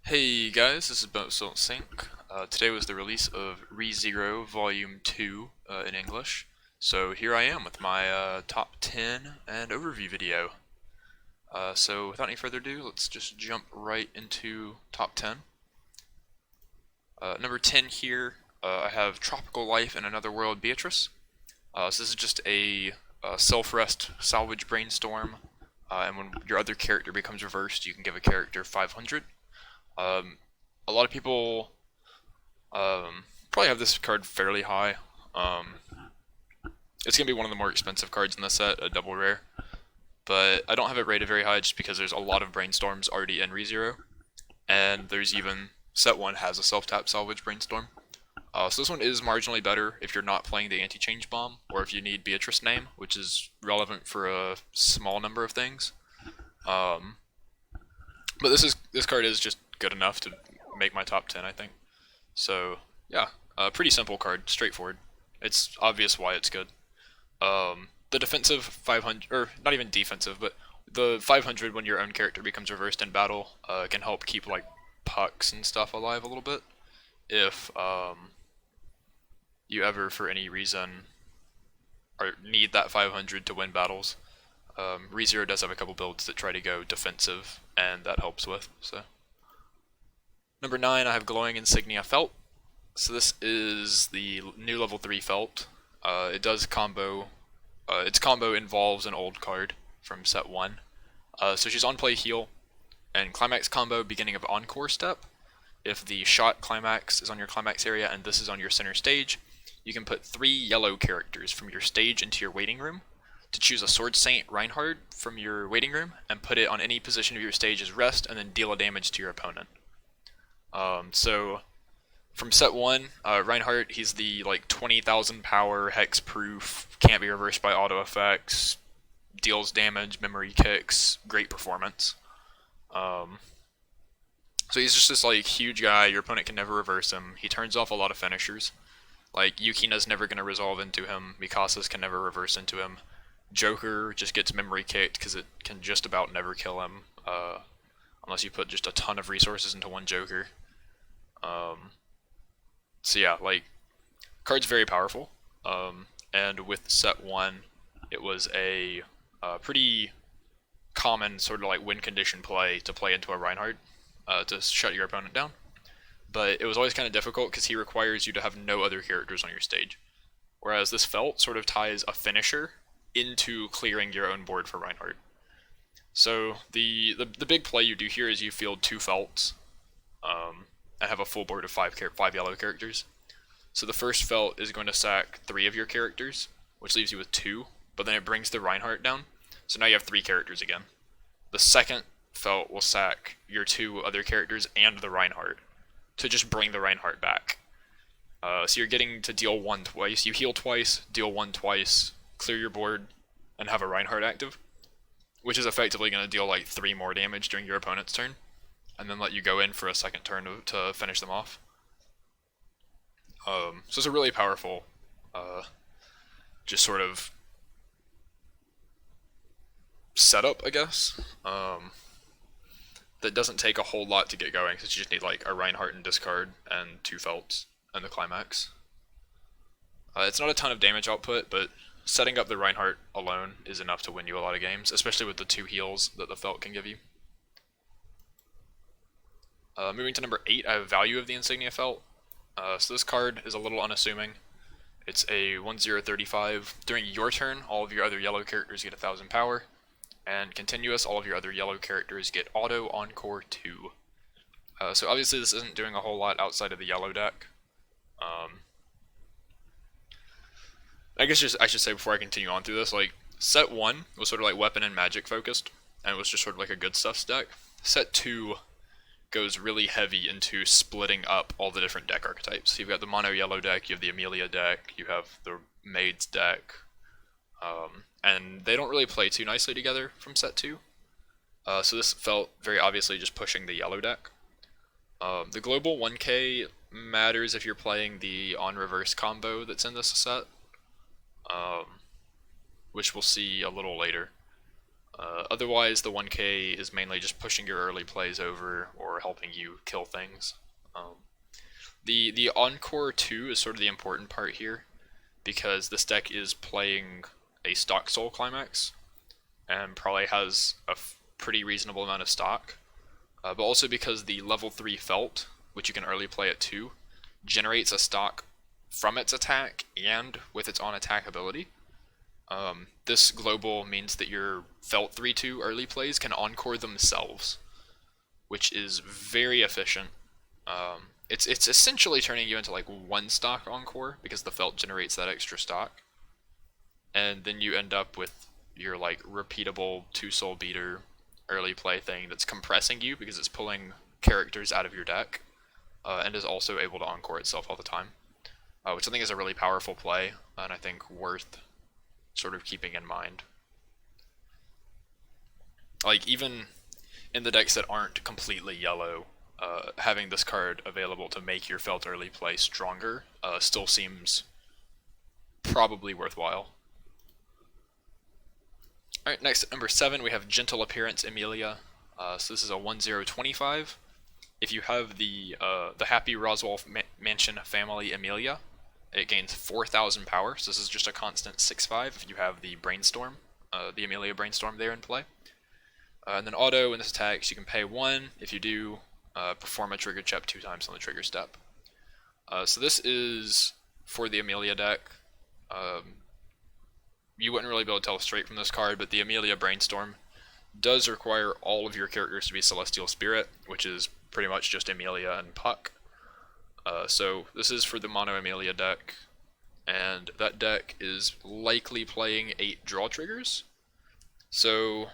Hey guys, this is BoatsDon'tSink. Today was the release of ReZero Volume 2 in English. So here I am with my top 10 and overview video. So without any further ado, let's just jump right into top 10. Number 10 here, I have Tropical Life in Another World Beatrice. So this is just a self-rest salvage brainstorm, and when your other character becomes reversed, you can give a character 500. A lot of people probably have this card fairly high. It's going to be one of the more expensive cards in the set, a double rare. But I don't have it rated very high just because there's a lot of brainstorms already in ReZero. And there's even, set 1 has a self-tap salvage brainstorm. So this one is marginally better if you're not playing the anti-change bomb, or if you need Beatrice name, which is relevant for a small number of things. But this card is just good enough to make my top 10, I think. So yeah, pretty simple card, straightforward. It's obvious why it's good. The defensive 500, or not even defensive, but the 500 when your own character becomes reversed in battle can help keep like pucks and stuff alive a little bit. If you ever, for any reason, need that 500 to win battles, ReZero does have a couple builds that try to go defensive, and that helps with. So number 9, I have Glowing Insignia Felt. So this is the new level 3 Felt. It does combo. Its combo involves an old card from set 1. So she's on play heal, and climax combo beginning of Encore step. If the shot climax is on your climax area and this is on your center stage, you can put 3 yellow characters from your stage into your waiting room to choose a Sword Saint Reinhardt from your waiting room and put it on any position of your stage as rest and then deal a damage to your opponent. So from set 1, Reinhardt, he's the like 20,000 power, hex proof, can't be reversed by auto effects, deals damage, memory kicks, great performance. So he's just this like huge guy, your opponent can never reverse him. He turns off a lot of finishers. Like Yukina's never going to resolve into him, Mikasa's can never reverse into him. Joker just gets memory kicked because it can just about never kill him, unless you put just a ton of resources into one Joker. So yeah, like, card's very powerful, and with set 1, it was a pretty common sort of like win condition play to play into a Reinhardt to shut your opponent down. But it was always kind of difficult because he requires you to have no other characters on your stage. Whereas this Felt sort of ties a finisher into clearing your own board for Reinhardt. So the big play you do here is you field 2 Felts and have a full board of 5 yellow characters. So the first Felt is going to sack 3 of your characters, which leaves you with 2, but then it brings the Reinhardt down. So now you have 3 characters again. The second Felt will sack your 2 other characters and the Reinhardt to just bring the Reinhardt back. So you're getting to deal 1 twice. You heal twice, deal 1 twice, clear your board, and have a Reinhardt active, which is effectively going to deal like 3 more damage during your opponent's turn, and then let you go in for a second turn to finish them off. So it's a really powerful, just sort of setup, I guess. That doesn't take a whole lot to get going, since you just need like a Reinhardt and discard and 2 Felts and the climax. It's not a ton of damage output, but setting up the Reinhardt alone is enough to win you a lot of games, especially with the 2 heals that the Felt can give you. Moving to number 8, I have Value of the Insignia Felt. So this card is a little unassuming. It's a 1/0/35. During your turn, all of your other yellow characters get 1,000 power, and continuous, all of your other yellow characters get auto Encore 2. So obviously this isn't doing a whole lot outside of the yellow deck. I guess I should say before I continue on through this, like, set 1 was sort of like weapon and magic focused, and it was just sort of like a good stuff deck. Set 2 goes really heavy into splitting up all the different deck archetypes. So you've got the mono yellow deck, you have the Amelia deck, you have the Maids deck, and they don't really play too nicely together from set 2. So this felt very obviously just pushing the yellow deck. The global 1k matters if you're playing the on-reverse combo that's in this set, which we'll see a little later. Otherwise, the 1K is mainly just pushing your early plays over or helping you kill things. The Encore 2 is sort of the important part here, because this deck is playing a stock Soul Climax, and probably has a pretty reasonable amount of stock, but also because the level 3 Felt, which you can early play at 2, generates a stock from its attack and with its on-attack ability. This global means that your Felt 3-2 early plays can Encore themselves, which is very efficient. It's essentially turning you into like one stock Encore, because the Felt generates that extra stock. And then you end up with your like repeatable 2-soul beater early play thing that's compressing you because it's pulling characters out of your deck, and is also able to Encore itself all the time, which I think is a really powerful play, and I think worth sort of keeping in mind. Like, even in the decks that aren't completely yellow, having this card available to make your Felt early play stronger still seems probably worthwhile. Alright, next at number 7 we have Gentle Appearance Amelia. So this is a 1/0/25. If you have the Happy Roswell Mansion family Amelia, it gains 4,000 power, so this is just a constant 6/5 if you have the Brainstorm, the Amelia Brainstorm there in play. And then auto, when this attacks, you can pay 1. If you do, perform a trigger check 2 times on the trigger step. So this is for the Amelia deck. You wouldn't really be able to tell straight from this card, but the Amelia Brainstorm does require all of your characters to be Celestial Spirit, which is pretty much just Amelia and Puck. So this is for the Mono Amelia deck, and that deck is likely playing 8 draw triggers. So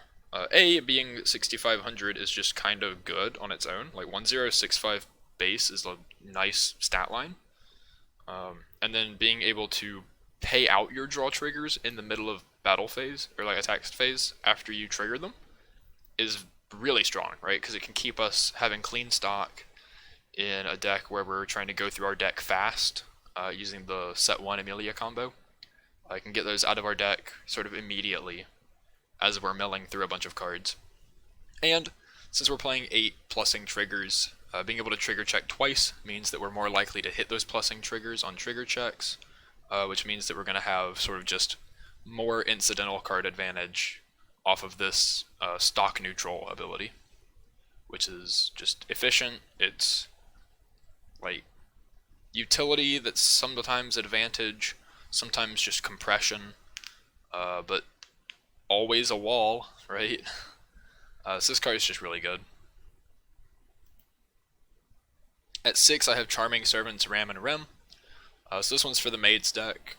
A, being 6,500 is just kind of good on its own. Like 1065 base is a nice stat line. And then being able to pay out your draw triggers in the middle of battle phase, or like attack phase, after you trigger them, is really strong, right? Because it can keep us having clean stock in a deck where we're trying to go through our deck fast, using the set 1 Amelia combo. I can get those out of our deck sort of immediately as we're milling through a bunch of cards. And since we're playing 8 plussing triggers, being able to trigger check twice means that we're more likely to hit those plussing triggers on trigger checks, which means that we're going to have sort of just more incidental card advantage off of this stock neutral ability, which is just efficient. It's like utility that's sometimes advantage, sometimes just compression, but always a wall, right? So this card is just really good. At 6 I have Charming Servants Ram and Rem. So this one's for the Maids deck.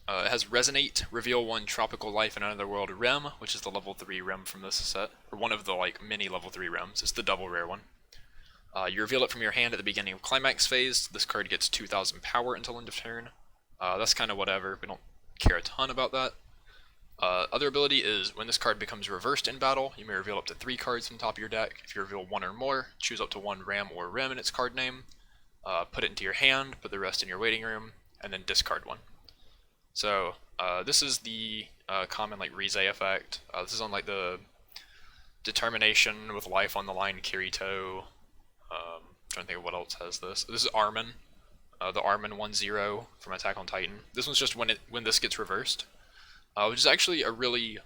It has Resonate, reveal 1 Tropical Life in Another World Rem, which is the level 3 Rem from this set, or one of the like mini level 3 Rems. It's the double rare one. You reveal it from your hand at the beginning of Climax phase. This card gets 2,000 power until end of turn. That's kind of whatever. We don't care a ton about that. Other ability is when this card becomes reversed in battle, you may reveal up to 3 cards from the top of your deck. If you reveal 1 or more, choose up to 1 Ram or Rem in its card name, put it into your hand, put the rest in your waiting room, and then discard 1. So this is the common like Rize effect. This is on like the Determination with Life on the Line Kirito. Trying to think of what else has this. This is Armin, the Armin 1/0 from Attack on Titan. This one's just when this gets reversed, which is actually a really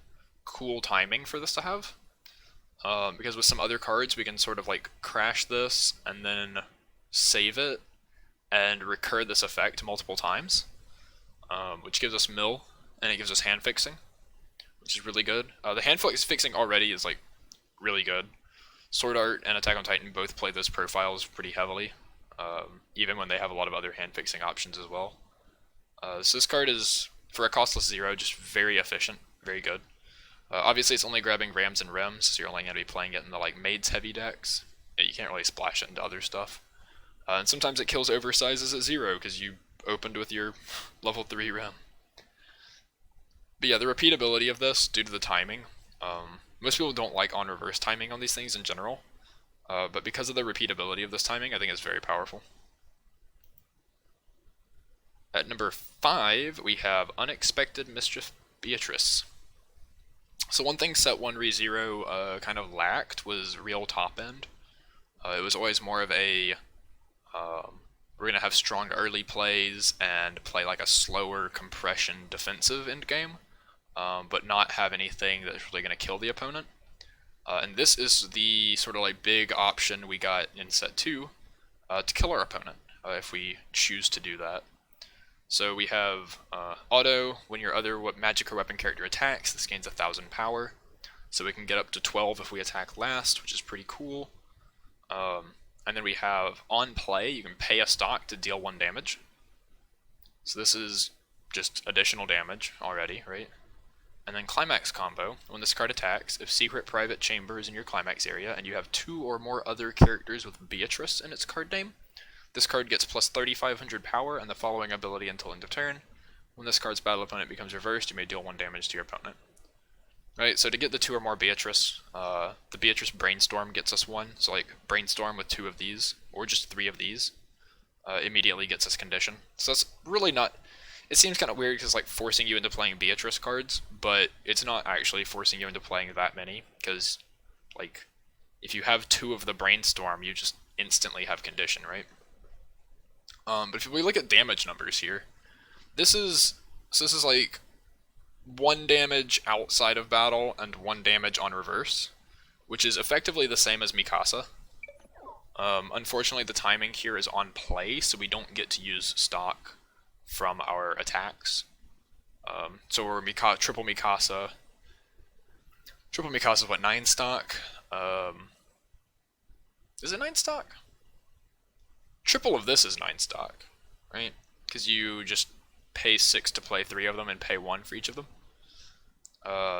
cool timing for this to have. Because with some other cards we can sort of like crash this and then save it and recur this effect multiple times, which gives us mill, and it gives us hand fixing, which is really good. The hand fixing already is like really good. Sword Art and Attack on Titan both play those profiles pretty heavily, even when they have a lot of other hand fixing options as well. So this card is, for a costless 0, just very efficient, very good. Obviously it's only grabbing Rams and Rems, so you're only going to be playing it in the like Maids heavy decks. You can't really splash it into other stuff. And sometimes it kills oversizes at 0 because you opened with your level 3 Rem. But yeah, the repeatability of this, due to the timing, most people don't like on reverse timing on these things in general, but because of the repeatability of this timing, I think it's very powerful. At number 5, we have Unexpected Mischief Beatrice. So one thing set 1 ReZero kind of lacked was real top end. It was always more of a we're gonna have strong early plays and play like a slower compression defensive end game, but not have anything that's really gonna kill the opponent. And this is the sort of like big option we got in set 2 to kill our opponent if we choose to do that. So we have auto, when your other magic or weapon character attacks, this gains 1000 power. So we can get up to 12 if we attack last, which is pretty cool. And then we have on play, you can pay a stock to deal 1 damage. So this is just additional damage already, right? And then climax combo, when this card attacks, if secret private chamber is in your climax area and you have 2 or more other characters with Beatrice in its card name, this card gets plus 3500 power and the following ability until end of turn. When this card's battle opponent becomes reversed, you may deal 1 damage to your opponent. Right, so to get the 2 or more Beatrice, the Beatrice Brainstorm gets us 1. So like Brainstorm with 2 of these, or just 3 of these, immediately gets us condition. So that's really not. It seems kind of weird because like forcing you into playing Beatrice cards, but it's not actually forcing you into playing that many because, like, if you have 2 of the Brainstorm, you just instantly have condition, right? But if we look at damage numbers here, this is like 1 damage outside of battle and 1 damage on reverse, which is effectively the same as Mikasa. Unfortunately, the timing here is on play, so we don't get to use stock from our attacks. So we're triple Mikasa. Triple Mikasa is what, 9 stock? Is it 9 stock? Triple of this is 9 stock, right? Because you just pay 6 to play 3 of them and pay 1 for each of them.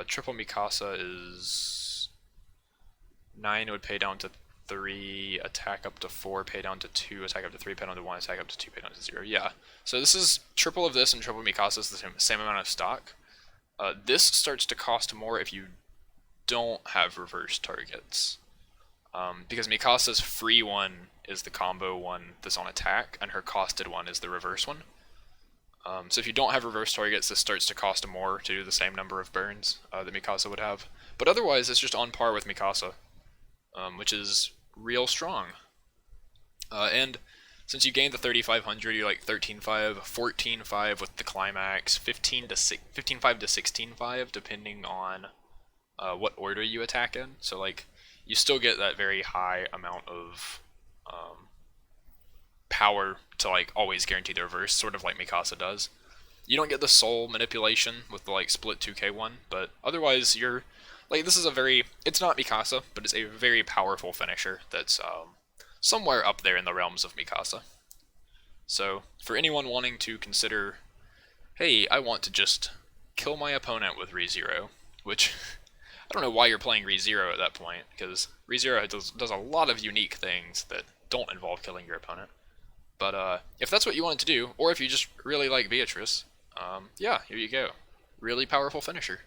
Triple Mikasa is 9, it would pay down to 3, attack up to 4, pay down to 2, attack up to 3, pay down to 1, attack up to 2, pay down to 0. Yeah, so this is triple of this and triple Mikasa is the same amount of stock. This starts to cost more if you don't have reverse targets. Because Mikasa's free one is the combo one that's on attack, and her costed one is the reverse one. So if you don't have reverse targets, this starts to cost more to do the same number of burns that Mikasa would have. But otherwise, it's just on par with Mikasa, which is real strong. And since you gained the 3500, you're like 13.5, 14.5 with the climax, 15.5 to 16.5 depending on what order you attack in. So like you still get that very high amount of power to like always guarantee the reverse, sort of like Mikasa does. You don't get the soul manipulation with the like split 2k one, but otherwise you're like, this is a very, it's not Mikasa, but it's a very powerful finisher that's somewhere up there in the realms of Mikasa. So for anyone wanting to consider, hey, I want to just kill my opponent with ReZero, which I don't know why you're playing ReZero at that point, because ReZero does a lot of unique things that don't involve killing your opponent. But if that's what you wanted to do, or if you just really like Beatrice, yeah, here you go. Really powerful finisher.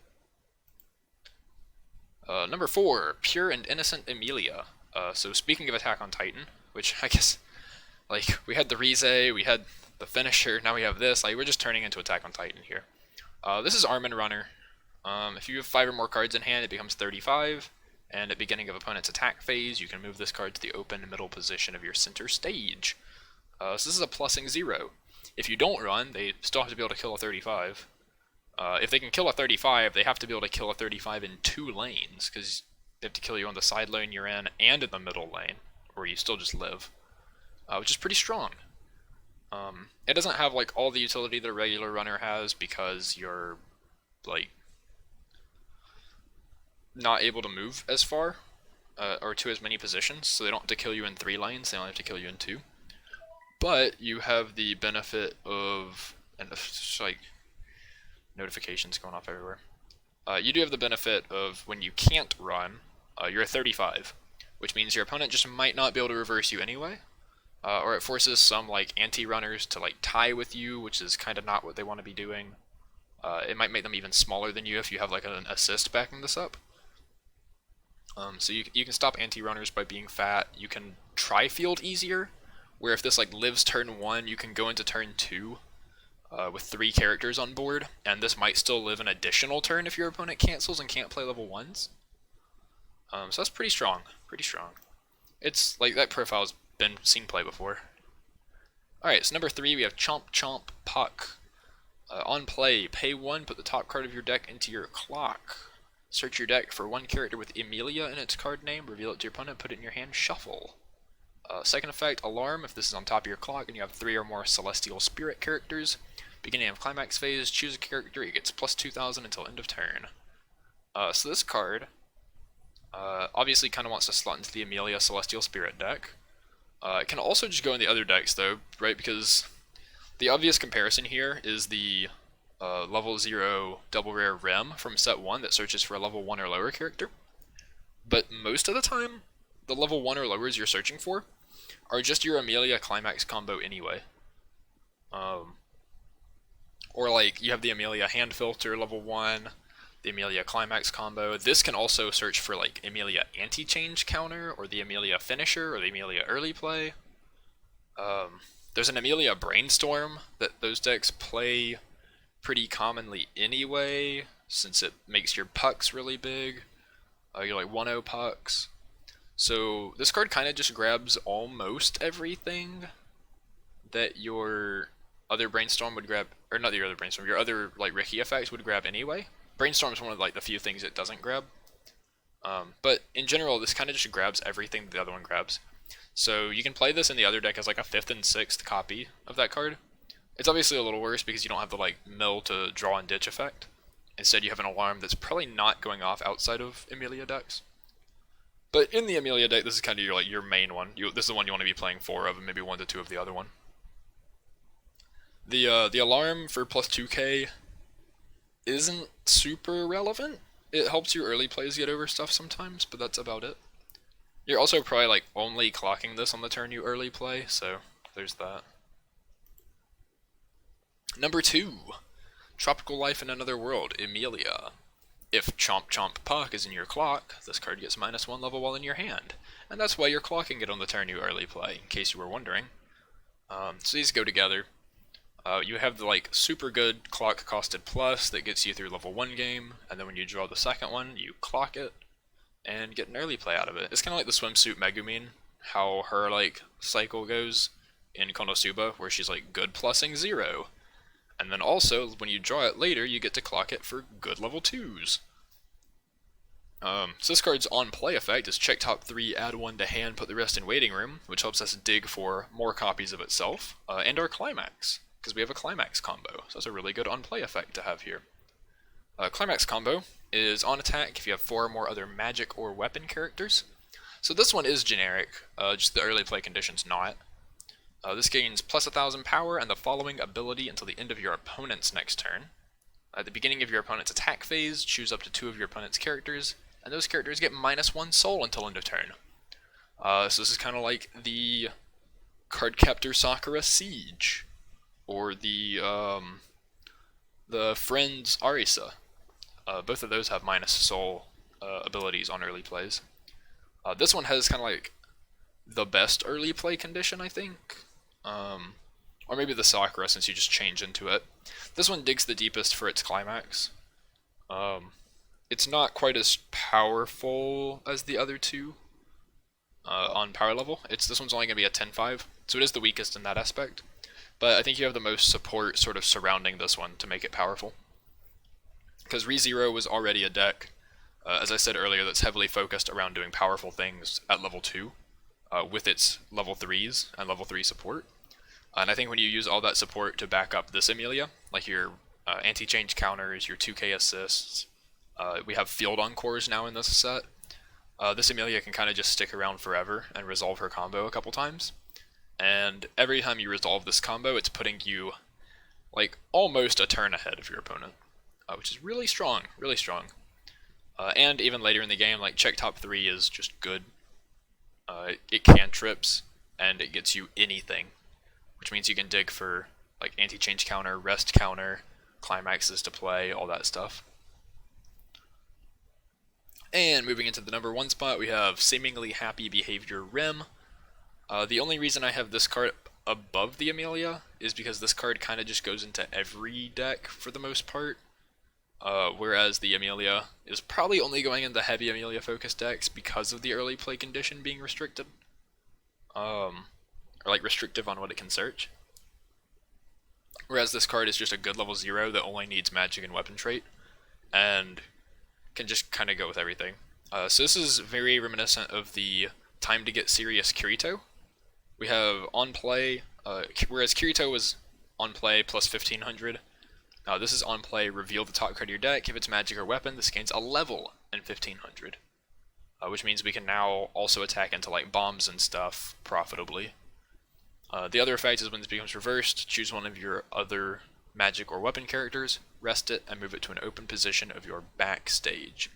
Number 4, Pure and Innocent Amelia. So speaking of Attack on Titan, which I guess, like, we had the Rize, we had the finisher, now we have this, like, we're just turning into Attack on Titan here. This is Armin Runner. If you have 5 or more cards in hand, it becomes 35, and at beginning of opponent's attack phase, you can move this card to the open middle position of your center stage. So this is a plussing 0. If you don't run, they still have to be able to kill a 35. If they can kill a 35, they have to be able to kill a 35 in 2 lanes, because they have to kill you on the side lane you're in and in the middle lane, or you still just live, which is pretty strong. It doesn't have like all the utility that a regular runner has, because you're like not able to move as far or to as many positions, so they don't have to kill you in 3 lanes, they only have to kill you in 2. But you have the benefit of, and it's like notifications going off everywhere. You do have the benefit of when you can't run, you're a 35, which means your opponent just might not be able to reverse you anyway, or it forces some like anti-runners to like tie with you, which is kind of not what they want to be doing. It might make them even smaller than you if you have like an assist backing this up. So you can stop anti-runners by being fat. You can try field easier, where if this like lives turn 1, you can go into turn 2 with 3 characters on board, and this might still live an additional turn if your opponent cancels and can't play level 1s. So that's pretty strong, pretty strong. It's like that profile's been seen play before. Alright, so number 3 we have Chomp Chomp Puck. On play, pay 1, put the top card of your deck into your clock. Search your deck for 1 character with Amelia in its card name, reveal it to your opponent, put it in your hand, shuffle. Second effect, Alarm. If this is on top of your clock and you have 3 or more Celestial Spirit characters, beginning of climax phase, choose a character, it gets plus 2,000 until end of turn. So this card obviously kind of wants to slot into the Amelia Celestial Spirit deck. It can also just go in the other decks though, right? Because the obvious comparison here is the level 0 double rare Rem from set 1 that searches for a level 1 or lower character. But most of the time, the level 1 or lowers you're searching for are just your Amelia Climax combo anyway. Or like, you have the Amelia Hand Filter level 1, the Amelia Climax combo. This can also search for like Amelia Anti-Change counter, or the Amelia Finisher, or the Amelia Early Play. There's an Amelia Brainstorm that those decks play pretty commonly anyway, since it makes your pucks really big. You're like 1-0 pucks. So this card kind of just grabs almost everything that your other Brainstorm would grab, or not your other Brainstorm, your other like Ricky effects would grab anyway. Brainstorm is one of like the few things it doesn't grab. But in general, this kind of just grabs everything the other one grabs. So you can play this in the other deck as like a 5th and 6th copy of that card. It's obviously a little worse because you don't have the like mill to draw and ditch effect. Instead you have an alarm that's probably not going off outside of Amelia decks. But in the Amelia deck, this is kind of your main one. This is the one you want to be playing 4 of, and maybe 1 to 2 of the other one. The alarm for plus 2k isn't super relevant. It helps your early plays get over stuff sometimes, but that's about it. You're also probably like only clocking this on the turn you early play, so there's that. Number 2, Tropical Life in Another World, Amelia. If Chomp Chomp Puck is in your clock, this card gets -1 level while in your hand, and that's why you're clocking it on the turn you early play, in case you were wondering. So these go together. You have the like super good clock costed plus that gets you through level 1 game, and then when you draw the second one, you clock it and get an early play out of it. It's kind of like the Swimsuit Megumin, how her like cycle goes in Konosuba, where she's like good plussing 0. And then also, when you draw it later, you get to clock it for good level 2s. So this card's on-play effect is check top 3, add 1 to hand, put the rest in waiting room, which helps us dig for more copies of itself, and our climax, because we have a climax combo. So that's a really good on-play effect to have here. Climax combo is on attack if you have 4 or more other magic or weapon characters. So this one is generic, just the early play condition's not. This gains plus 1,000 power and the following ability until the end of your opponent's next turn. At the beginning of your opponent's attack phase, choose up to 2 of your opponent's characters, and those characters get -1 soul until end of turn. So this is kind of like the Cardcaptor Sakura Siege, or the Friends Arisa. Both of those have -soul abilities on early plays. This one has kind of like the best early play condition, I think. Or maybe the Sakura, since you just change into it. This one digs the deepest for its climax. It's not quite as powerful as the other two on power level. This one's only going to be a 10-5, so it is the weakest in that aspect. But I think you have the most support sort of surrounding this one to make it powerful. Because ReZero was already a deck, as I said earlier, that's heavily focused around doing powerful things at level 2. With its level 3s and level 3 support. And I think when you use all that support to back up this Amelia, like your anti-change counters, your 2k assists, we have field encores now in this set. This Amelia can kind of just stick around forever and resolve her combo a couple times. And every time you resolve this combo, it's putting you like almost a turn ahead of your opponent, which is really strong, really strong. And even later in the game, like check top 3 is just good. It cantrips, and it gets you anything, which means you can dig for like anti-change counter, rest counter, climaxes to play, all that stuff. And moving into the number 1 spot, we have Seemingly Happy Behavior Rim. The only reason I have this card above the Amelia is because this card kind of just goes into every deck for the most part. Whereas the Amelia is probably only going into heavy Amelia focused decks because of the early play condition being restricted. Or like restrictive on what it can search. Whereas this card is just a good level 0 that only needs magic and weapon trait, and can just kind of go with everything. So this is very reminiscent of the Time to Get Serious Kirito. We have on play, whereas Kirito was on play plus 1500, this is on play, reveal the top card of your deck. If it's magic or weapon, this gains a level in 1500. Which means we can now also attack into like bombs and stuff profitably. The other effect is when this becomes reversed, choose one of your other magic or weapon characters, rest it, and move it to an open position of your backstage.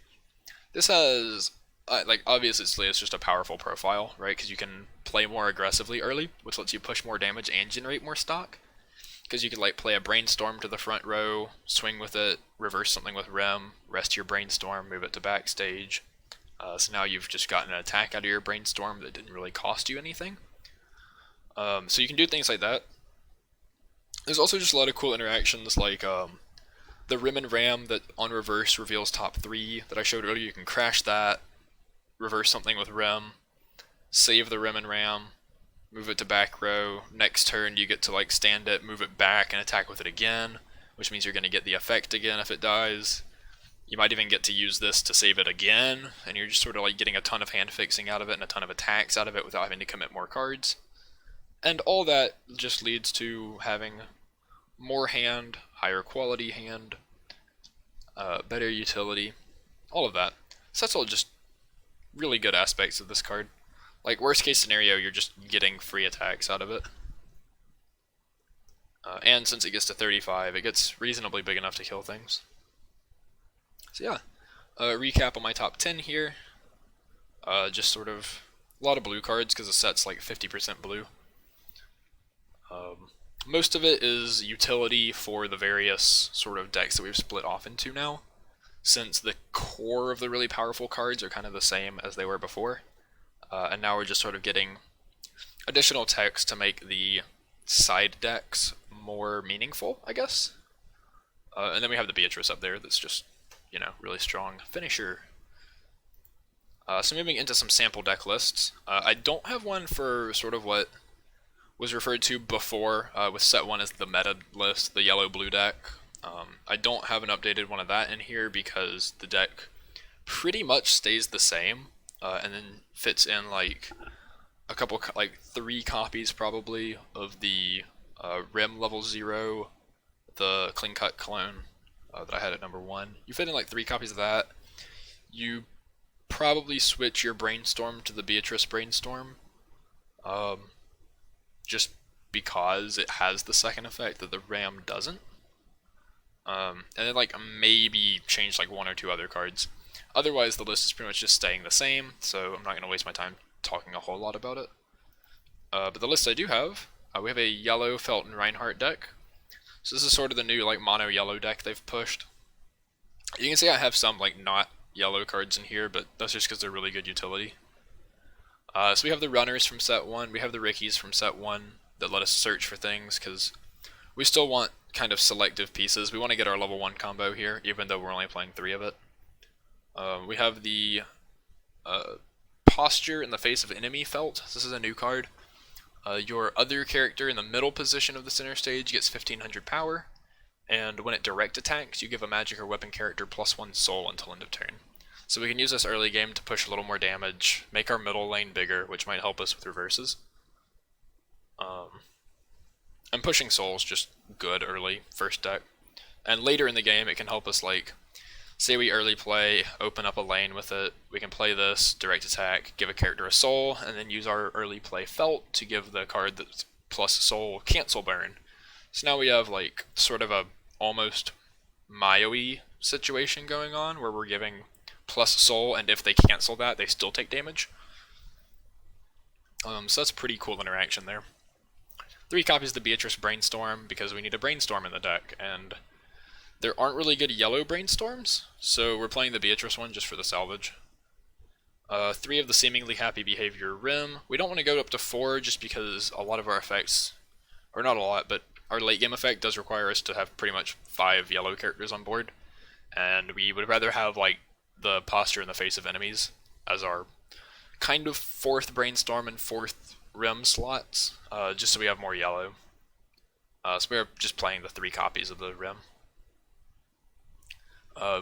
This has, like, obviously it's just a powerful profile, right? Because you can play more aggressively early, which lets you push more damage and generate more stock. Because you could, like, play a Brainstorm to the front row, swing with it, reverse something with Rem, rest your Brainstorm, move it to backstage. So now you've just gotten an attack out of your Brainstorm that didn't really cost you anything. So you can do things like that. There's also just a lot of cool interactions, like the Rim and Ram that on reverse reveals top 3 that I showed earlier. You can crash that, reverse something with Rim, save the Rim and Ram, move it to back row. Next turn you get to like stand it, move it back, and attack with it again, which means you're going to get the effect again if it dies. You might even get to use this to save it again, and you're just sort of like getting a ton of hand fixing out of it and a ton of attacks out of it without having to commit more cards. And all that just leads to having more hand, higher quality hand, better utility, all of that. So that's all just really good aspects of this card. Like, worst case scenario, you're just getting free attacks out of it. And since it gets to 35, it gets reasonably big enough to kill things. So yeah, recap on my top 10 here. Just sort of a lot of blue cards because the set's like 50% blue. Most of it is utility for the various sort of decks that we've split off into now, since the core of the really powerful cards are kind of the same as they were before. And now we're just sort of getting additional text to make the side decks more meaningful, I guess. And then we have the Beatrice up there that's just, you know, really strong finisher. So moving into some sample deck lists. I don't have one for sort of what was referred to before with set 1 as the meta list, the yellow-blue deck. I don't have an updated one of that in here because the deck pretty much stays the same, and then fits in like a couple, like 3 copies probably of the Rim level 0, the Clean Cut clone that I had at number 1. You fit in like 3 copies of that. You probably switch your Brainstorm to the Beatrice Brainstorm, just because it has the second effect that the Ram doesn't. And then like maybe change like 1 or 2 other cards. Otherwise the list is pretty much just staying the same, so I'm not going to waste my time talking a whole lot about it. But the list I do have, we have a yellow Felton Reinhardt deck. So this is sort of the new like mono yellow deck they've pushed. You can see I have some like not yellow cards in here, but that's just because they're really good utility. So we have the runners from set 1, we have the Rickies from set 1 that let us search for things, because we still want kind of selective pieces. We want to get our level 1 combo here, even though we're only playing 3 of it. We have the Posture in the Face of Enemy Felt. This is a new card. Your other character in the middle position of the center stage gets 1500 power, and when it direct attacks, you give a magic or weapon character +1 soul until end of turn. So we can use this early game to push a little more damage, make our middle lane bigger, which might help us with reverses. And pushing soul's just good early, first deck. And later in the game, it can help us, like, say we early play, open up a lane with it, we can play this, direct attack, give a character a soul, and then use our early play Felt to give the card that's plus soul cancel burn. So now we have, like, sort of a almost Mayo-y situation going on, where we're giving plus soul, and if they cancel that, they still take damage. So that's a pretty cool interaction there. 3 copies of the Beatrice Brainstorm, because we need a Brainstorm in the deck, and there aren't really good yellow Brainstorms, so we're playing the Beatrice one just for the salvage. 3 of the Seemingly Happy Behavior Rim. We don't want to go up to 4 just because a lot of our effects or not a lot, but our late game effect does require us to have pretty much 5 yellow characters on board, and we would rather have like the posture in the face of enemies as our kind of 4th brainstorm and 4th rim slots, just so we have more yellow. So we're just playing the 3 copies of the rim.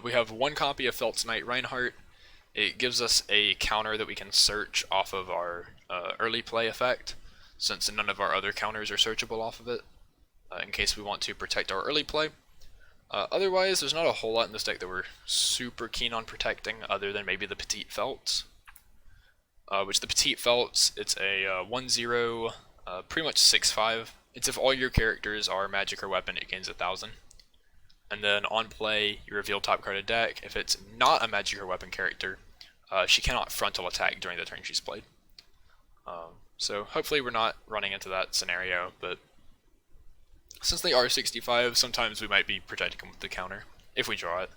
We have 1 copy of Felt's Knight Reinhardt. It gives us a counter that we can search off of our early play effect, since none of our other counters are searchable off of it, in case we want to protect our early play. Otherwise, there's not a whole lot in this deck that we're super keen on protecting, other than maybe the Petite Felts. Which the Petite Felts, it's a 1-0, pretty much 6-5. It's if all your characters are magic or weapon, it gains 1,000. And then on play, you reveal top card of deck. If it's not a magic or weapon character, she cannot frontal attack during the turn she's played. So hopefully we're not running into that scenario, but since they are 65, sometimes we might be protecting them with the counter, if we draw it.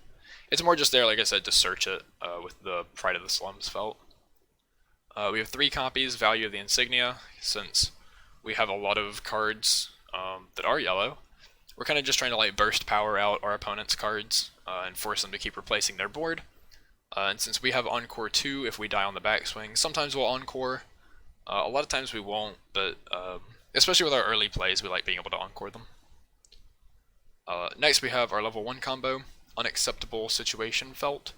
It's more just there, like I said, to search it with the Pride of the Slums Felt. We have 3 copies, Value of the Insignia, since we have a lot of cards that are yellow. We're kind of just trying to like burst power out our opponent's cards and force them to keep replacing their board. And since we have Encore 2, if we die on the backswing, sometimes we'll Encore. A lot of times we won't, but especially with our early plays, we like being able to Encore them. Next we have our level 1 combo, Unacceptable Situation Felt.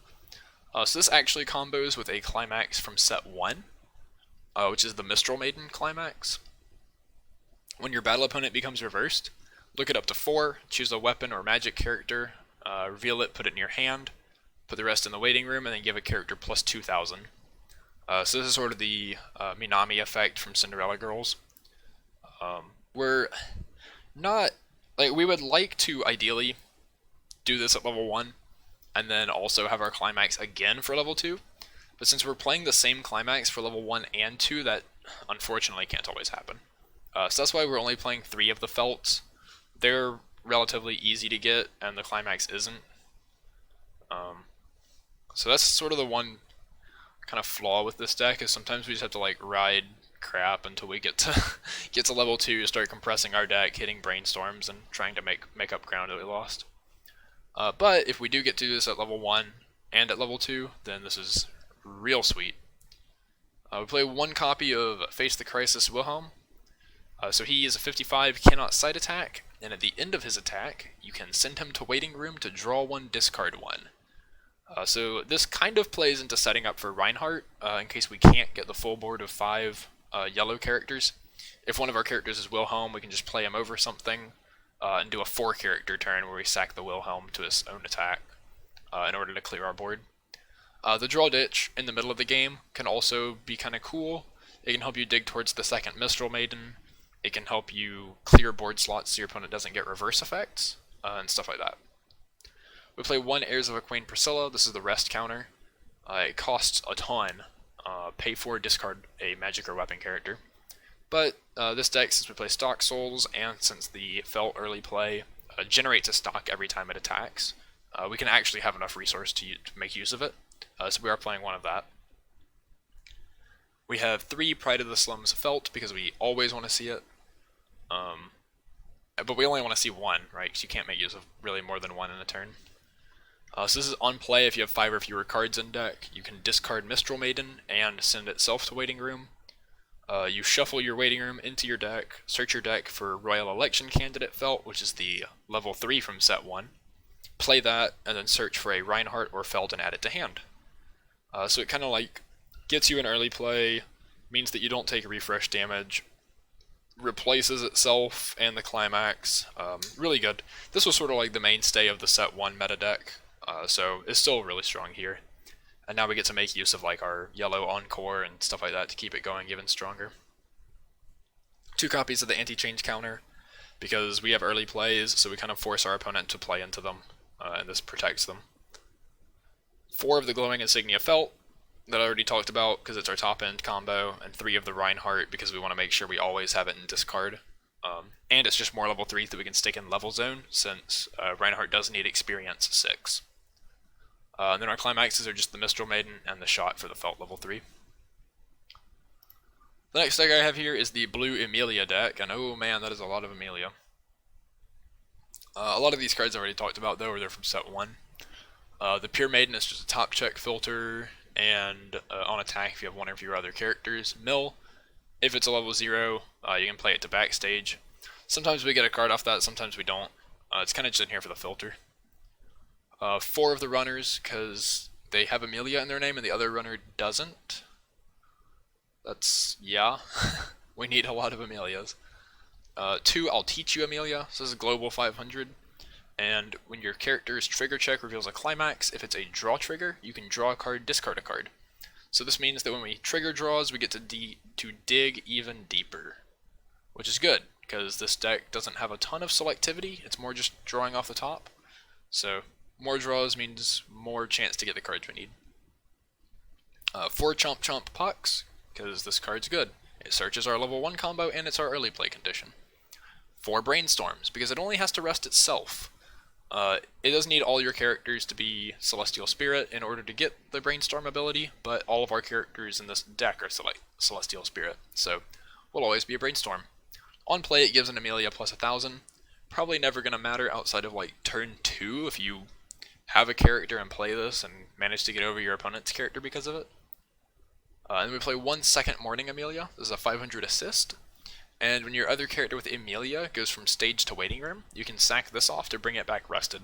So this actually combos with a climax from set 1, which is the Mistral Maiden climax. When your battle opponent becomes reversed, look it up to 4, choose a weapon or magic character, reveal it, put it in your hand, put the rest in the waiting room, and then give a character plus 2,000. So this is sort of the Minami effect from Cinderella Girls. We're not, like, we would like to ideally do this at level 1, and then also have our climax again for level 2, but since we're playing the same climax for level 1 and 2, that unfortunately can't always happen. So that's why we're only playing 3 of the Felts. They're relatively easy to get, and the climax isn't. So that's sort of the one kind of flaw with this deck, is sometimes we just have to like ride crap until we get to level 2, start compressing our deck, hitting brainstorms, and trying to make up ground that we lost. But if we do get to this at level 1 and at level 2, then this is real sweet. We play 1 copy of Face the Crisis Wilhelm. So he is a 55, cannot side attack, and at the end of his attack, you can send him to waiting room to draw 1, discard 1. So this kind of plays into setting up for Reinhardt, in case we can't get the full board of 5 yellow characters. If one of our characters is Wilhelm, we can just play him over something, and do a 4 character turn where we sack the Wilhelm to his own attack in order to clear our board. The Draw Ditch in the middle of the game can also be kind of cool. It can help you dig towards the 2nd Mistral Maiden. It can help you clear board slots so your opponent doesn't get reverse effects, and stuff like that. We play 1 Heirs of a Queen Priscilla. This is the rest counter. It costs a ton. Pay 4, discard a magic or weapon character. But this deck, since we play stock souls, and since the Felt early play generates a stock every time it attacks, we can actually have enough resource to make use of it. So we are playing 1 of that. We have 3 Pride of the Slums Felt, because we always want to see it. But we only want to see 1, right? Because you can't make use of really more than 1 in a turn. So this is on play if you have 5 or fewer cards in deck. You can discard Mistral Maiden and send itself to waiting room. You shuffle your waiting room into your deck, search your deck for Royal Election Candidate Felt, which is the level 3 from set 1. Play that, and then search for a Reinhardt or Felt and add it to hand. So it kind of like gets you an early play, means that you don't take refresh damage, replaces itself and the climax. Really good. This was sort of like the mainstay of the set 1 meta deck, so it's still really strong here. And now we get to make use of like our yellow Encore and stuff like that to keep it going even stronger. 2 copies of the anti-change counter, because we have early plays, so we kind of force our opponent to play into them, and this protects them. 4 of the Glowing Insignia Felt, that I already talked about because it's our top end combo, and 3 of the Reinhardt because we want to make sure we always have it in discard. And it's just more level 3 that we can stick in level zone, since Reinhardt does need experience 6. And then our climaxes are just the Mistral Maiden and the shot for the Felt level 3. The next deck I have here is the blue Amelia deck, and oh man, that is a lot of Amelia. A lot of these cards I already talked about though, or they're from set 1. The Pure Maiden is just a top check filter, and on attack if you have one of your other characters. Mill, if it's a level 0, you can play it to backstage. Sometimes we get a card off that, sometimes we don't. It's kind of just in here for the filter. 4 of the runners, because they have Amelia in their name and the other runner doesn't. That's, yeah. We need a lot of Amelias. 2, I'll teach you Amelia. So this is global 500. And when your character's trigger check reveals a climax, if it's a draw trigger, you can draw a card, discard a card. So this means that when we trigger draws, we get to dig even deeper, which is good, because this deck doesn't have a ton of selectivity, it's more just drawing off the top. So more draws means more chance to get the cards we need. 4 Chomp Chomp Pucks, because this card's good. It searches our level 1 combo and it's our early play condition. 4 Brainstorms, because it only has to rest itself. It does need all your characters to be Celestial Spirit in order to get the Brainstorm ability, but all of our characters in this deck are Celestial Spirit, so we'll always be a Brainstorm. On play, it gives an Amelia plus 1000. Probably never going to matter outside of like turn 2 if you have a character and play this and manage to get over your opponent's character because of it. And we play 1 second Morning Amelia. This is a 500 assist. And when your other character with Amelia goes from stage to waiting room, you can sack this off to bring it back rested.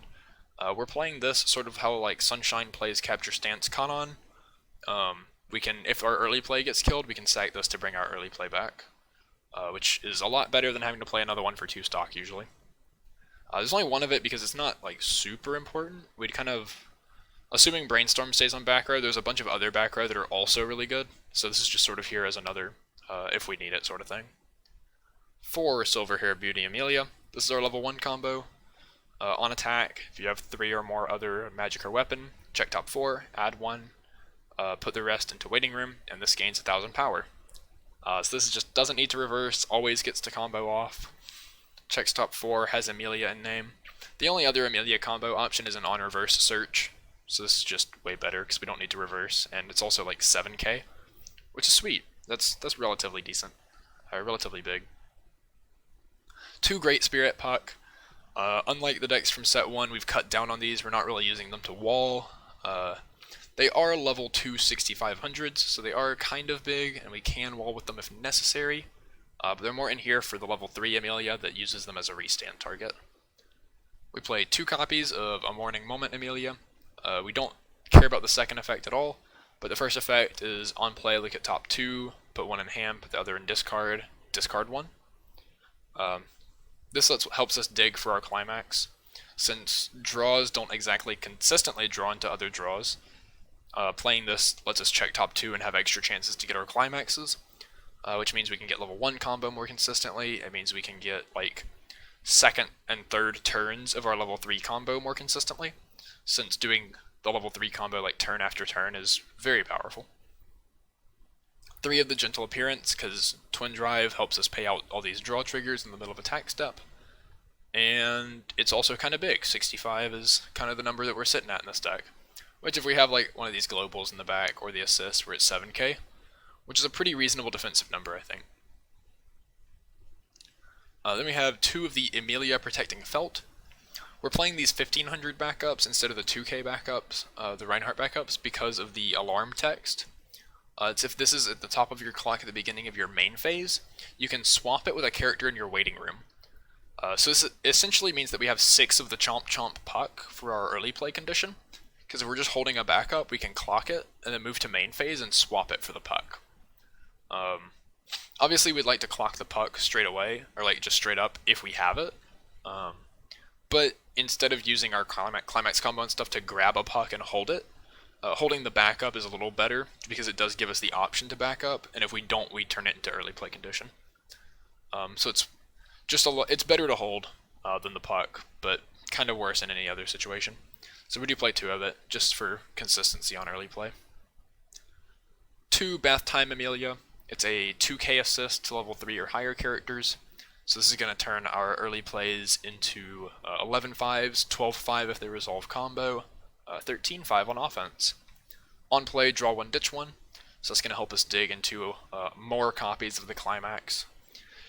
We're playing this sort of how like Sunshine plays Capture Stance Kanon. We can, if our early play gets killed, we can sack this to bring our early play back, which is a lot better than having to play another one for 2 stock usually. There's only one of it because it's not like super important. We'd kind of, assuming Brainstorm stays on back row, there's a bunch of other back row that are also really good. So this is just sort of here as another, if we need it sort of thing. 4 Silver Hair Beauty Amelia. This is our level 1 combo. On attack, if you have 3 or more other magic or weapon, check top 4, add 1, put the rest into waiting room, and this gains 1000 power. So this just doesn't need to reverse, always gets to combo off. Checks top 4, has Amelia in name. The only other Amelia combo option is an on reverse search, so this is just way better because we don't need to reverse, and it's also like 7k, which is sweet. That's relatively decent, relatively big. 2 Great Spirit Puck. Unlike the decks from set 1, we've cut down on these. We're not really using them to wall. They are level 2 6500s, so they are kind of big, and we can wall with them if necessary. But they're more in here for the level 3 Amelia that uses them as a restand target. We play 2 copies of A Morning Moment Amelia. We don't care about the second effect at all, but the first effect is on play, look at top 2, put 1 in hand, put the other in discard, discard 1. This helps us dig for our climax. Since draws don't exactly consistently draw into other draws, playing this lets us check top 2 and have extra chances to get our climaxes, which means we can get level 1 combo more consistently. It means we can get like second and third turns of our level 3 combo more consistently, since doing the level 3 combo like turn after turn is very powerful. 3 of the Gentle Appearance, because Twin Drive helps us pay out all these draw triggers in the middle of attack step. And it's also kind of big. 65 is kind of the number that we're sitting at in this deck. Which if we have like one of these globals in the back or the assist, we're at 7k, which is a pretty reasonable defensive number, I think. Then we have 2 of the Amelia Protecting Felt. We're playing these 1500 backups instead of the 2k backups, the Reinhardt backups, because of the alarm text. It's if this is at the top of your clock at the beginning of your main phase, you can swap it with a character in your waiting room. So this essentially means that we have 6 of the Chomp Chomp Puck for our early play condition, because if we're just holding a backup, we can clock it, and then move to main phase and swap it for the Puck. Obviously we'd like to clock the Puck straight away, or like just straight up if we have it, but instead of using our climax combo and stuff to grab a Puck and hold it, holding the backup is a little better, because it does give us the option to back up, and if we don't, we turn it into early play condition. So it's just it's better to hold than the Puck, but kind of worse in any other situation. So we do play 2 of it, just for consistency on early play. 2 Bath Time Amelia. It's a 2k assist to level 3 or higher characters. So this is going to turn our early plays into 11-5s, 12-5 if they resolve combo, 13-5 on offense. On play, draw 1, ditch 1. So that's going to help us dig into more copies of the climax.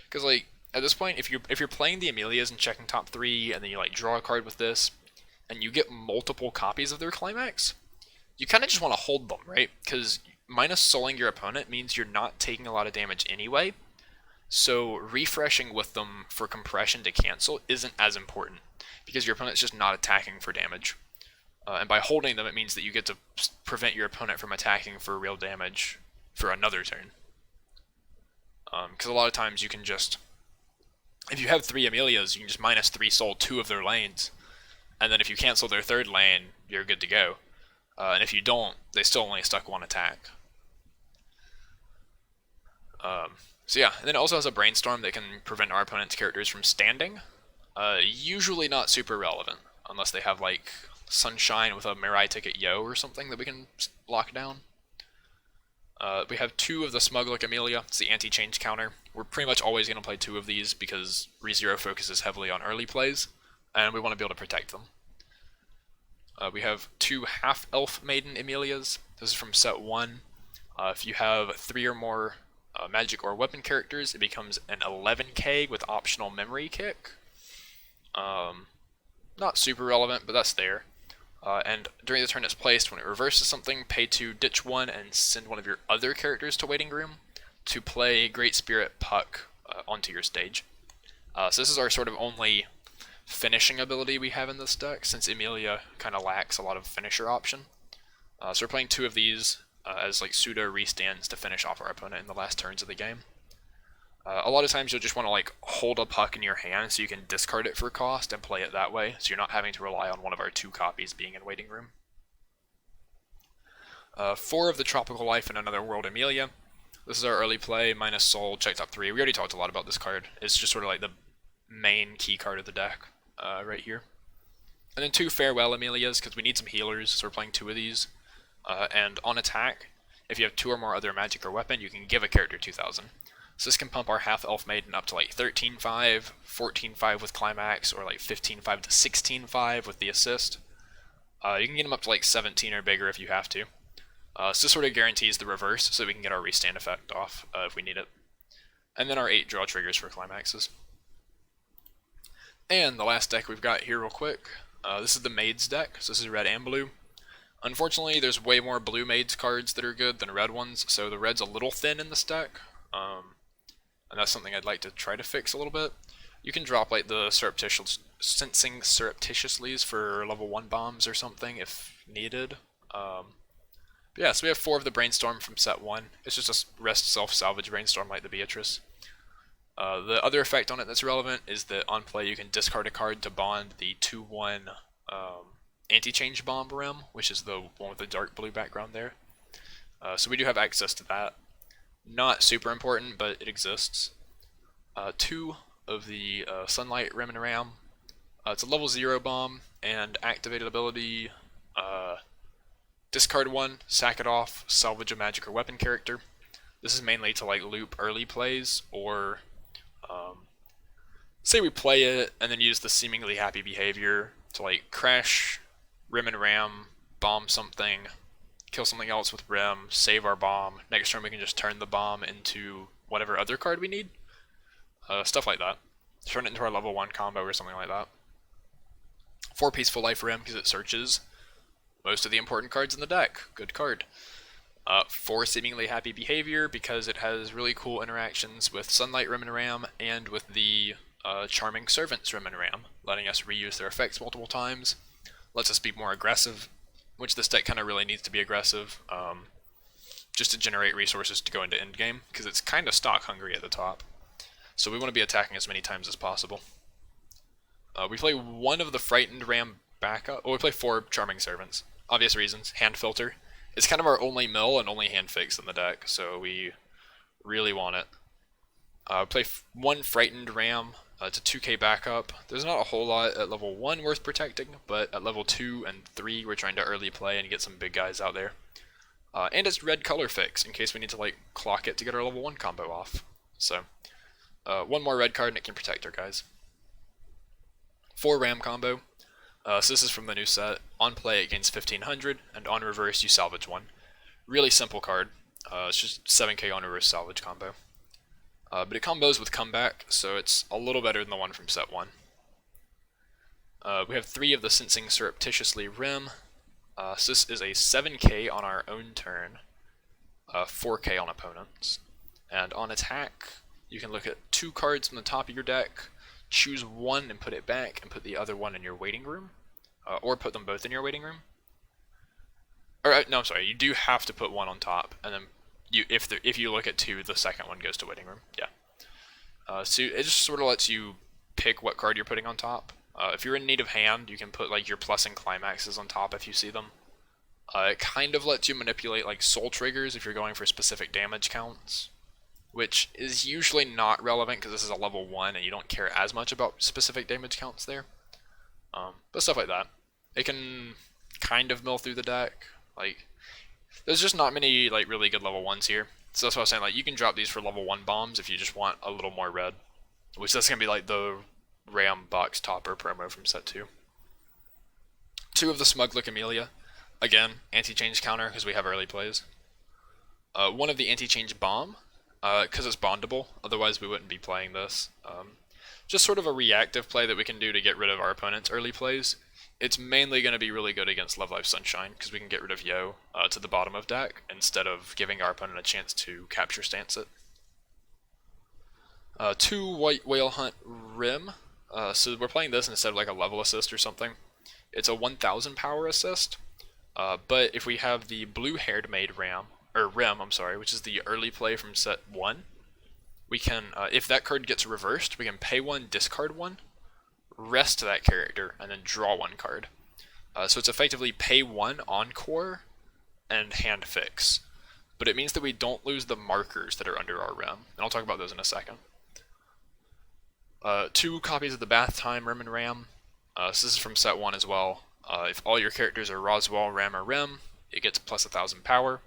Because like at this point, if you're playing the Amelias and checking top 3, and then you like draw a card with this, and you get multiple copies of their climax, you kind of just want to hold them, right? Because minus souling your opponent means you're not taking a lot of damage anyway. So refreshing with them for compression to cancel isn't as important, because your opponent's just not attacking for damage. And by holding them, it means that you get to prevent your opponent from attacking for real damage for another turn. Because a lot of times you can just, if you have 3 Amelias, you can just minus 3 soul 2 of their lanes, and then if you cancel their 3rd lane, you're good to go. And if you don't, they still only stuck 1 attack. So yeah, and then it also has a brainstorm that can prevent our opponent's characters from standing. Usually not super relevant, unless they have like Sunshine with a Mirai ticket Yo or something that we can lock down. We have 2 of the Smuglook Amelia. It's the anti-change counter. We're pretty much always going to play 2 of these because ReZero focuses heavily on early plays, and we want to be able to protect them. We have 2 half-elf maiden Amelias. This is from set 1. If you have 3 or more magic or weapon characters, it becomes an 11k with optional memory kick. Not super relevant, but that's there. And during the turn it's placed, when it reverses something, pay 2, ditch 1, and send one of your other characters to waiting room to play Great Spirit Puck onto your stage. So this is our sort of only finishing ability we have in this deck, since Amelia kind of lacks a lot of finisher option. So we're playing 2 of these as like pseudo restands to finish off our opponent in the last turns of the game. A lot of times you'll just want to like hold a puck in your hand so you can discard it for cost and play it that way, so you're not having to rely on one of our 2 copies being in waiting room. 4 of the Tropical Life in Another World Amelia. This is our early play, minus soul, check top 3. We already talked a lot about this card. It's just sort of like the main key card of the deck right here. And then 2 Farewell Amelias, because we need some healers, so we're playing 2 of these. And on attack, if you have 2 or more other magic or weapon, you can give a character 2,000. So this can pump our half-elf maiden up to like 13-5, 14-5 with climax, or like 15-5 to 16-5 with the assist. You can get them up to like 17 or bigger if you have to. So this sort of guarantees the reverse, so we can get our restand effect off if we need it. And then our 8 draw triggers for climaxes. And the last deck we've got here real quick, this is the Maids deck, so this is red and blue. Unfortunately, there's way more blue Maids cards that are good than red ones, so the red's a little thin in this deck. And that's something I'd like to try to fix a little bit. You can drop like the sensing surreptitiously for level 1 bombs or something if needed. But yeah, so we have 4 of the Brainstorm from set 1. It's just a rest self-salvage Brainstorm like the Beatrice. The other effect on it that's relevant is that on play you can discard a card to bond the 2/1 anti-change bomb rim, which is the one with the dark blue background there. So we do have access to that. Not super important, but it exists. 2 of the Sunlight Rim and Ram. It's a level 0 bomb, and activated ability, discard 1, sack it off, salvage a magic or weapon character. This is mainly to like loop early plays, or say we play it and then use the seemingly happy behavior to like crash Rim and Ram, bomb something, kill something else with Rim, save our bomb. Next turn we can just turn the bomb into whatever other card we need. Stuff like that. Turn it into our level 1 combo or something like that. 4 Peaceful Life Rim because it searches most of the important cards in the deck. Good card. 4 Seemingly Happy Behavior because it has really cool interactions with Sunlight Rim and Ram and with the Charming Servants Rim and Ram, letting us reuse their effects multiple times. Lets us be more aggressive, which this deck kind of really needs to be aggressive, just to generate resources to go into endgame, because it's kind of stock hungry at the top. So we want to be attacking as many times as possible. We play 1 of the Frightened Ram backup. We play 4 Charming Servants. Obvious reasons. Hand Filter. It's kind of our only mill and only hand fix in the deck, so we really want it. Play 1 Frightened Ram. It's a 2k backup. There's not a whole lot at level 1 worth protecting, but at level 2 and 3 we're trying to early play and get some big guys out there. And it's red color fix in case we need to like clock it to get our level 1 combo off. So 1 more red card and it can protect our guys. 4 Ram combo. So this is from the new set. On play it gains 1500, and on reverse you salvage 1. Really simple card. It's just 7k on reverse salvage combo. But it combos with comeback, so it's a little better than the one from set 1. We have 3 of the Sensing Surreptitiously Rim. So this is a 7k on our own turn, 4k on opponents. And on attack, you can look at 2 cards from the top of your deck, choose one and put it back, and put the other one in your waiting room. Or put them both in your waiting room. Or, no, I'm sorry, you do have to put one on top, and then if you look at 2, the second one goes to waiting room. Yeah. So it just sort of lets you pick what card you're putting on top. If you're in need of hand, you can put like your plus and climaxes on top if you see them. It kind of lets you manipulate like soul triggers if you're going for specific damage counts, which is usually not relevant because this is a level 1 and you don't care as much about specific damage counts there. But stuff like that. It can kind of mill through the deck. Like, there's just not many like really good level 1s here. So that's what I was saying, like you can drop these for level 1 bombs if you just want a little more red. Which that's gonna be like the Ram box topper promo from set 2. 2 of the Smug Look Amelia. Again, anti-change counter because we have early plays. 1 of the anti-change bomb, because it's bondable, otherwise we wouldn't be playing this. Just sort of a reactive play that we can do to get rid of our opponent's early plays. It's mainly going to be really good against Love Life Sunshine, because we can get rid of Yo to the bottom of deck, instead of giving our opponent a chance to capture stance it. 2 White Whale Hunt Rim. So we're playing this instead of like a level assist or something. It's a 1000 power assist, but if we have the Blue-Haired Maid Rim, which is the early play from set 1, we can, if that card gets reversed, we can pay 1, discard 1, rest that character, and then draw 1 card. So it's effectively pay 1, encore, and hand fix. But it means that we don't lose the markers that are under our Rim, and I'll talk about those in a second. 2 copies of the Bath Time Rim and Ram. So this is from set 1 as well. If all your characters are Roswell, Ram, or Rim, it gets plus 1000 power.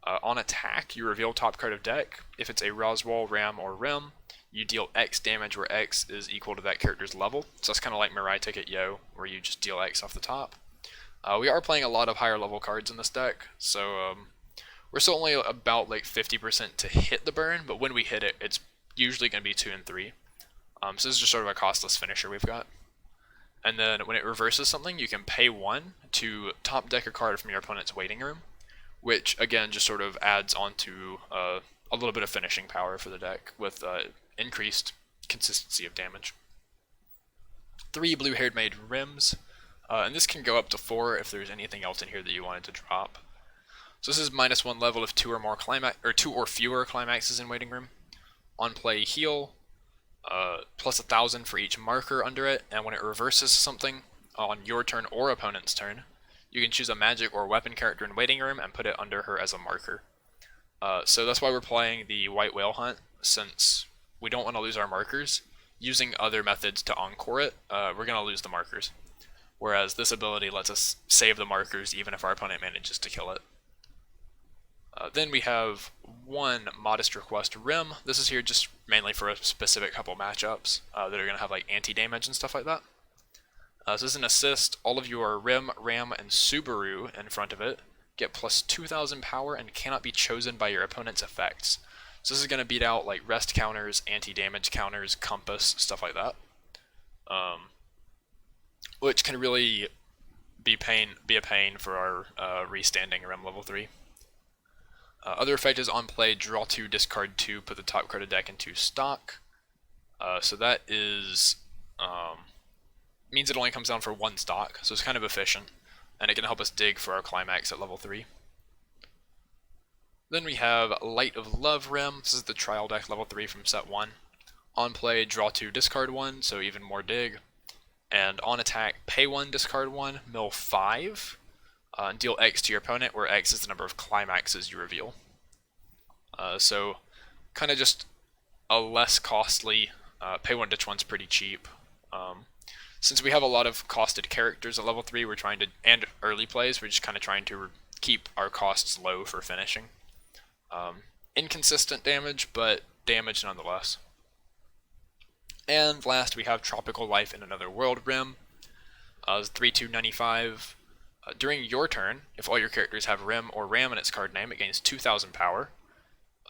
On attack, you reveal top card of deck. If it's a Roswell, Ram, or Rim, you deal X damage where X is equal to that character's level. So that's kind of like Mirai Ticket Yo, where you just deal X off the top. We are playing a lot of higher level cards in this deck, so we're still only about like 50% to hit the burn, but when we hit it, it's usually going to be 2 and 3. So this is just sort of a costless finisher we've got. And then when it reverses something, you can pay 1 to top deck a card from your opponent's waiting room, which again just sort of adds on to a little bit of finishing power for the deck with increased consistency of damage. 3 Blue-Haired Maid Rims, and this can go up to 4 if there's anything else in here that you wanted to drop. So this is -1 level if 2 or fewer climaxes in waiting room. On play, heal. Plus 1000 for each marker under it, and when it reverses something on your turn or opponent's turn, you can choose a magic or weapon character in waiting room and put it under her as a marker. So that's why we're playing the White Whale Hunt, since we don't want to lose our markers. Using other methods to encore it, we're going to lose the markers. Whereas this ability lets us save the markers even if our opponent manages to kill it. Then we have 1 Modest Request Rim. This is here just mainly for a specific couple matchups that are going to have like anti-damage and stuff like that. So this is an assist. All of your Rim, Ram, and Subaru in front of it get plus 2000 power and cannot be chosen by your opponent's effects. So this is going to beat out like rest counters, anti-damage counters, compass, stuff like that. Which can really be a pain for our restanding Rim level 3. Other effect is on play, draw 2, discard 2, put the top card of deck into stock. So that is means it only comes down for 1 stock, so it's kind of efficient, and it can help us dig for our climax at level 3. Then we have Light of Love Rim. This is the trial deck level 3 from set 1. On play, draw 2, discard 1, so even more dig. And on attack, pay 1, discard 1, mill 5. And deal X to your opponent, where X is the number of climaxes you reveal. So, kind of just a less costly, pay 1, ditch 1's pretty cheap. Since we have a lot of costed characters at level 3, and early plays, we're just kind of trying to keep our costs low for finishing. Inconsistent damage, but damage nonetheless. And last, we have Tropical Life in Another World Rim. 3/2/95. During your turn, if all your characters have Rim or Ram in its card name, it gains 2,000 power.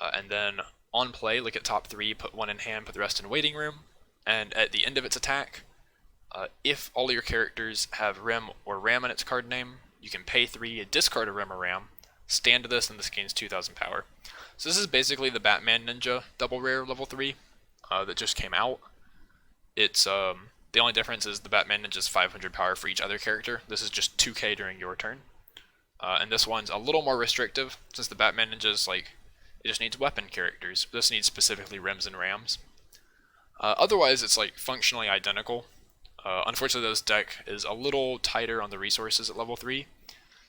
And then on play, look at top 3, put 1 in hand, put the rest in waiting room. And at the end of its attack, if all your characters have Rim or Ram in its card name, you can pay 3, discard a Rim or Ram, stand to this, and this gains 2,000 power. So this is basically the Batman Ninja double rare level 3 that just came out. It's the only difference is the Batman Ninja's 500 power for each other character. This is just 2k during your turn. And this one's a little more restrictive, since the Batman Ninja's like, it just needs weapon characters. This needs specifically Rims and Rams. Otherwise, it's like functionally identical. Unfortunately, this deck is a little tighter on the resources at level 3,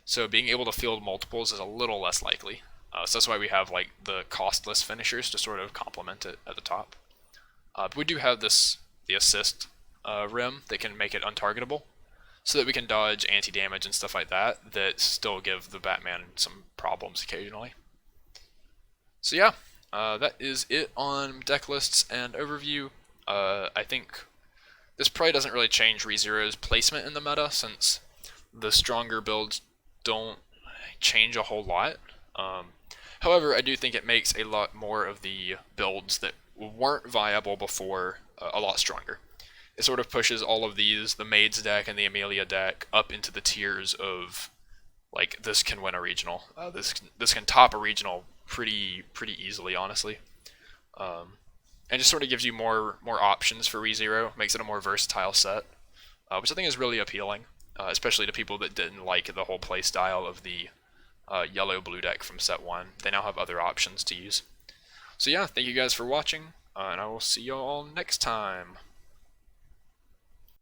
so being able to field multiples is a little less likely. So that's why we have like the costless finishers to sort of complement it at the top. But we do have the assist Rim that can make it untargetable, so that we can dodge anti-damage and stuff like that that still give the Batman some problems occasionally. So yeah, that is it on deck lists and overview. I think this probably doesn't really change ReZero's placement in the meta, since the stronger builds don't change a whole lot. However, I do think it makes a lot more of the builds that weren't viable before a lot stronger. It sort of pushes all of these, the Maids deck and the Amelia deck, up into the tiers of, like, this can win a regional. This can top a regional pretty easily, honestly. And just sort of gives you more options for ReZero, makes it a more versatile set, which I think is really appealing, especially to people that didn't like the whole play style of the yellow-blue deck from set 1. They now have other options to use. So yeah, thank you guys for watching, and I will see you all next time.